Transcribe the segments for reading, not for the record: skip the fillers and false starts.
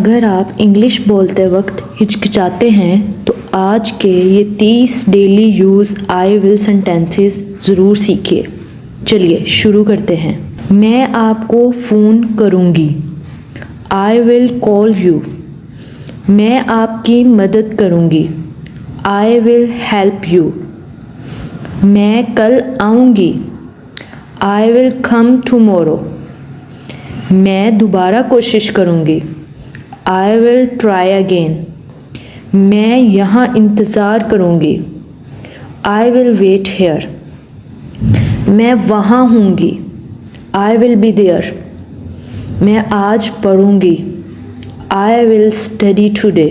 अगर आप इंग्लिश बोलते वक्त हिचकिचाते हैं तो आज के ये 30 daily use I will sentences ज़रूर सीखिए। चलिए शुरू करते हैं। मैं आपको फ़ोन करूँगी, आई विल कॉल यू। मैं आपकी मदद करूँगी, आई विल हेल्प यू। मैं कल आऊँगी, आई विल कम टुमारो। मैं दोबारा कोशिश करूँगी, आई विल ट्राई अगेन। मैं यहाँ इंतज़ार करूँगी, आई विल वेट हेयर। मैं वहाँ हूँगी, आई विल बी देयर। मैं आज पढ़ूँगी, आई विल स्टडी टुडे।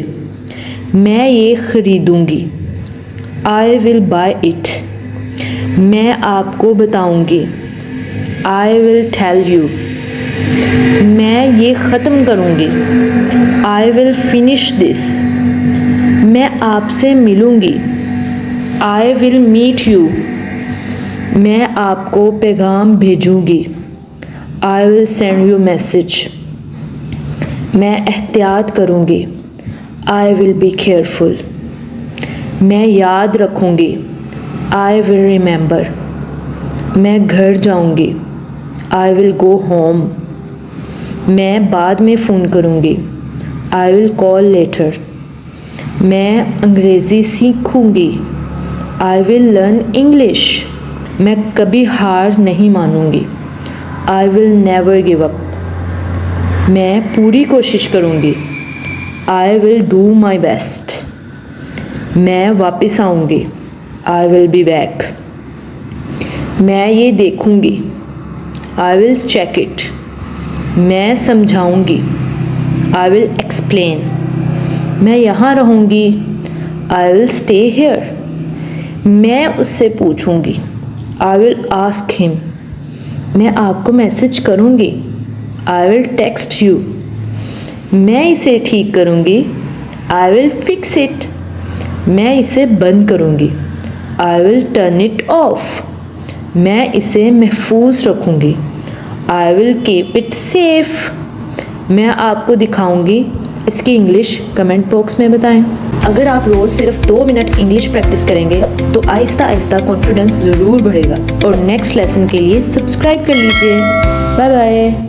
मैं ये ख़रीदूँगी, आई विल बाय इट। मैं आपको बताऊँगी, आई विल टेल यू। मैं ये ख़त्म करूँगी, आई विल फिनिश दिस। मैं आपसे मिलूँगी, आई विल मीट यू। मैं आपको पैगाम भेजूँगी, I will send you message. मैं एहतियात करूँगी, आई विल बी केयरफुल। मैं याद रखूँगी, आई विल रिमेंबर। मैं घर जाऊँगी, आई विल गो होम। मैं बाद में फ़ोन करूँगी, आई विल कॉल लेटर। मैं अंग्रेज़ी सीखूँगी, आई विल लर्न इंग्लिश। मैं कभी हार नहीं मानूँगी, I will never give up. मैं पूरी कोशिश करूँगी, I will do my best. मैं वापस आऊँगी, आई विल बी बैक। मैं ये देखूँगी, आई विल चेक इट। मैं समझाऊँगी, आई विल एक्सप्लेन। मैं यहाँ रहूँगी, आई विल स्टे हेयर। मैं उससे पूछूँगी, आई विल आस्क हिम। मैं आपको मैसेज करूँगी, आई विल टेक्स्ट यू। मैं इसे ठीक करूँगी, आई विल फिक्स इट। मैं इसे बंद करूँगी, I will turn it of. मैं इसे महफूज रखूँगी, I will keep it safe. मैं आपको दिखाऊँगी, इसकी इंग्लिश कमेंट बॉक्स में बताएं। अगर आप रोज़ सिर्फ 2 मिनट इंग्लिश प्रैक्टिस करेंगे तो आहिस्ता आहिस्ता कॉन्फिडेंस ज़रूर बढ़ेगा। और नेक्स्ट लेसन के लिए सब्सक्राइब कर लीजिए। Bye bye.